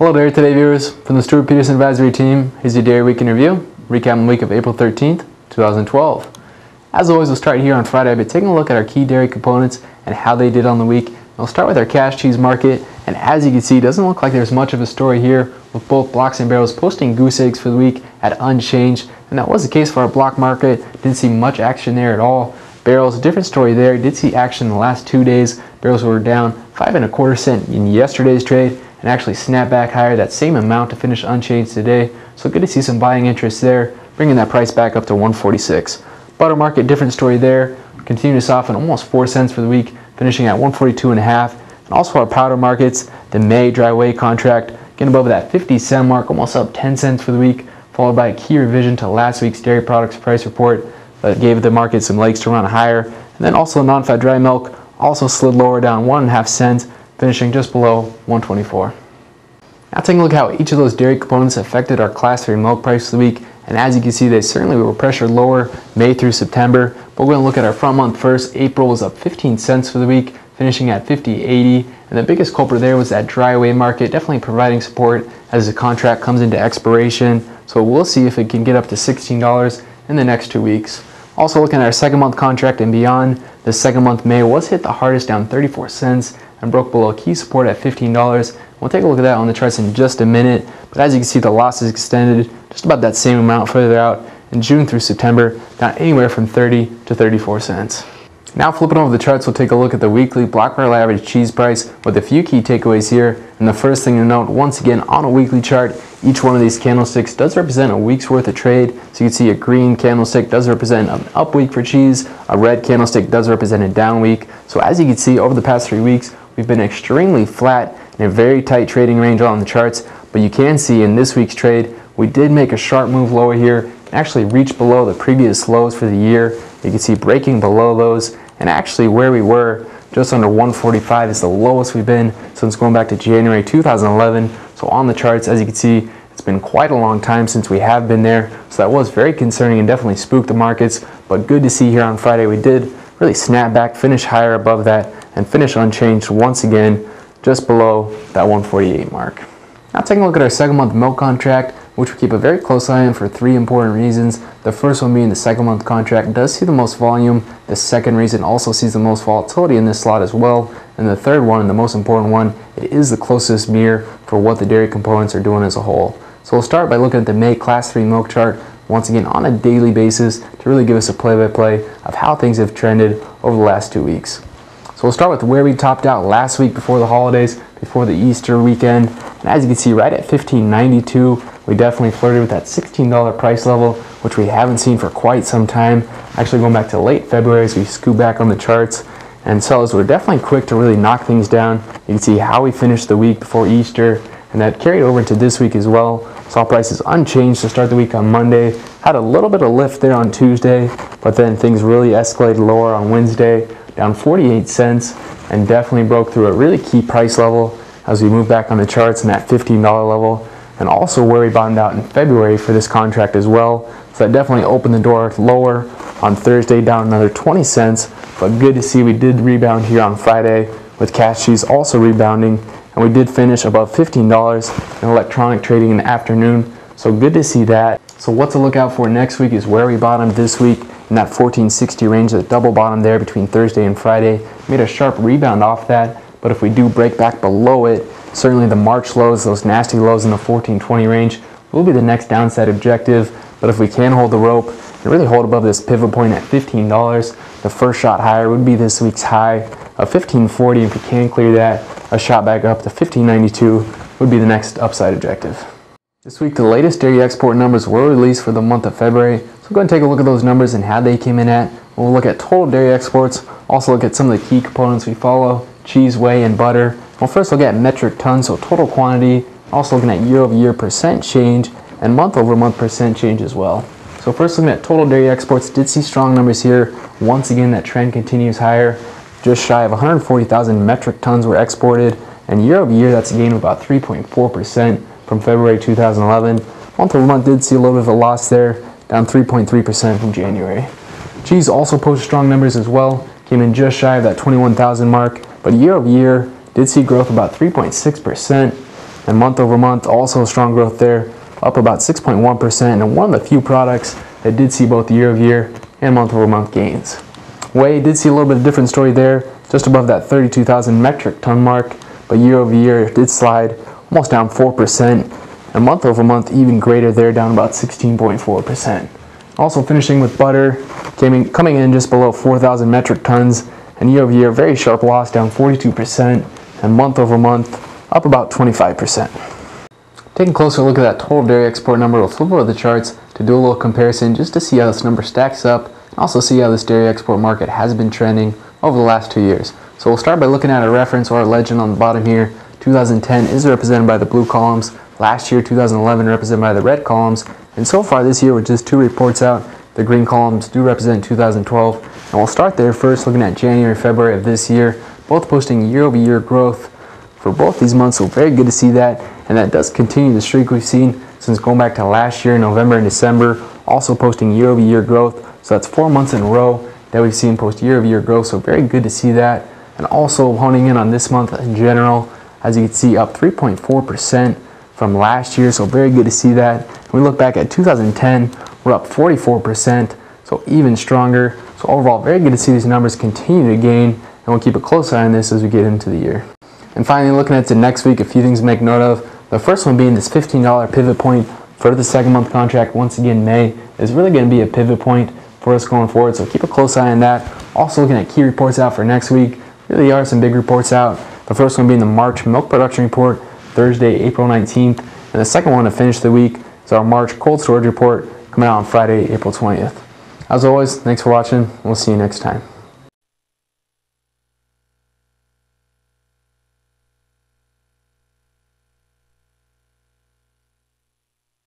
Hello Dairy Today viewers, from the Stuart Peterson Advisory Team. Here's your Dairy Week in Review, recapping the week of April 13th, 2012. As always, we'll start here on Friday by taking a look at our key dairy components and how they did on the week. We'll start with our cash cheese market, and as you can see, it doesn't look like there's much of a story here, with both blocks and barrels posting goose eggs for the week at unchanged, and that was the case for our block market. Didn't see much action there at all. Barrels, a different story there. Did see action in the last 2 days. Barrels were down 5 1/4 cents in yesterday's trade, and actually snapped back higher that same amount to finish unchanged today. So good to see some buying interest there, bringing that price back up to 146. Butter market, different story there. Continue to soften almost 4 cents for the week, finishing at 142.5. And also our powder markets, the May dry whey contract getting above that 50-cent mark, almost up 10 cents for the week, followed by a key revision to last week's dairy products price report that gave the market some legs to run higher. And then also non-fat dry milk also slid lower, down 1.5 cents, finishing just below 124. Now taking a look at how each of those dairy components affected our class 3 milk price for the week, and as you can see, they certainly were pressured lower May through September. But we're going to look at our front month first. April was up 15 cents for the week, finishing at 50.80, and the biggest culprit there was that dry whey market, definitely providing support as the contract comes into expiration. So we'll see if it can get up to $16 in the next 2 weeks. Also looking at our second month contract and beyond, the second month May was hit the hardest, down 34 cents, and broke below key support at $15. We'll take a look at that on the charts in just a minute, but as you can see, the losses extended just about that same amount further out in June through September, down anywhere from 30 to 34 cents. Now flipping over the charts, we'll take a look at the weekly block barrel average cheese price with a few key takeaways here. And the first thing to note, once again on a weekly chart, each one of these candlesticks does represent a week's worth of trade. So you can see a green candlestick does represent an up week for cheese, a red candlestick does represent a down week. So as you can see, over the past 3 weeks, we've been extremely flat in a very tight trading range on the charts. But you can see in this week's trade, we did make a sharp move lower here and actually reach below the previous lows for the year. You can see breaking below those, and actually where we were, just under 145, is the lowest we've been since going back to January 2011. So on the charts, as you can see, it's been quite a long time since we have been there. So that was very concerning and definitely spooked the markets. But good to see here on Friday, we did really snap back, finish higher above that, and finish unchanged once again, just below that 148 mark. Now taking a look at our second month milk contract, which we keep a very close eye on for 3 important reasons. The first one being the second month contract does see the most volume. The second reason also sees the most volatility in this slot as well. And the third one, and the most important one, it is the closest mirror for what the dairy components are doing as a whole. So we'll start by looking at the May class 3 milk chart, once again on a daily basis, to really give us a play-by-play of how things have trended over the last 2 weeks. So we'll start with where we topped out last week before the holidays, before the Easter weekend. And as you can see, right at $15.92, we definitely flirted with that $16 price level, which we haven't seen for quite some time. Actually going back to late February as we scoot back on the charts. And sellers were definitely quick to really knock things down. You can see how we finished the week before Easter, and that carried over into this week as well. Saw prices unchanged to start the week on Monday. Had a little bit of lift there on Tuesday, but then things really escalated lower on Wednesday, down 48 cents, and definitely broke through a really key price level as we move back on the charts in that $15 level, and also where we bottomed out in February for this contract as well. So that definitely opened the door lower on Thursday, down another 20 cents, but good to see we did rebound here on Friday with cash cheese also rebounding, and we did finish above $15 in electronic trading in the afternoon. So good to see that. So what to look out for next week is where we bottomed this week in that 1460 range, the double bottom there between Thursday and Friday. Made a sharp rebound off that, but if we do break back below it, certainly the March lows, those nasty lows in the 1420 range, will be the next downside objective. But if we can hold the rope and really hold above this pivot point at $15, the first shot higher would be this week's high of $15.40. If we can clear that, a shot back up to $15.92 would be the next upside objective. This week, the latest dairy export numbers were released for the month of February. So go ahead and take a look at those numbers and how they came in at. We'll look at total dairy exports, also look at some of the key components we follow, cheese, whey, and butter. We'll first look at metric tons, so total quantity, also looking at year-over-year percent change, and month-over-month percent change as well. So first looking at total dairy exports, did see strong numbers here. Once again, that trend continues higher. Just shy of 140,000 metric tons were exported, and year-over-year, that's a gain of about 3.4% from February 2011. Month-over-month did see a little bit of a loss there, down 3.3% from January. Cheese also posted strong numbers as well, came in just shy of that 21,000 mark, but year over year did see growth about 3.6%. And month over month, also strong growth there, up about 6.1%, and one of the few products that did see both year over year and month over month gains. Whey did see a little bit of different story there, just above that 32,000 metric ton mark, but year over year it did slide almost down 4%, and month over month even greater there, down about 16.4%. Also finishing with butter, coming in just below 4,000 metric tons, and year over year very sharp loss, down 42%, and month over month up about 25%. Taking a closer look at that total dairy export number, we'll flip over the charts to do a little comparison just to see how this number stacks up, and also see how this dairy export market has been trending over the last 2 years. So we'll start by looking at a reference or a legend on the bottom here. 2010 is represented by the blue columns. Last year, 2011, represented by the red columns. And so far this year, with just 2 reports out, the green columns do represent 2012. And we'll start there first, looking at January, February of this year, both posting year-over-year growth for both these months. So very good to see that. And that does continue the streak we've seen since going back to last year, November and December, also posting year-over-year growth. So that's 4 months in a row that we've seen post year-over-year growth. So very good to see that. And also honing in on this month in general, as you can see, up 3.4% from last year, so very good to see that. When we look back at 2010, we're up 44%, so even stronger. So overall, very good to see these numbers continue to gain, and we'll keep a close eye on this as we get into the year. And finally, looking at the next week, a few things to make note of. The first one being this $15 pivot point for the second month contract. Once again, May is really going to be a pivot point for us going forward, so keep a close eye on that. Also looking at key reports out for next week. Really are some big reports out. The first one being the March milk production report, Thursday, April 19th. And the second one to finish the week is our March cold storage report coming out on Friday, April 20th. As always, thanks for watching. We'll see you next time.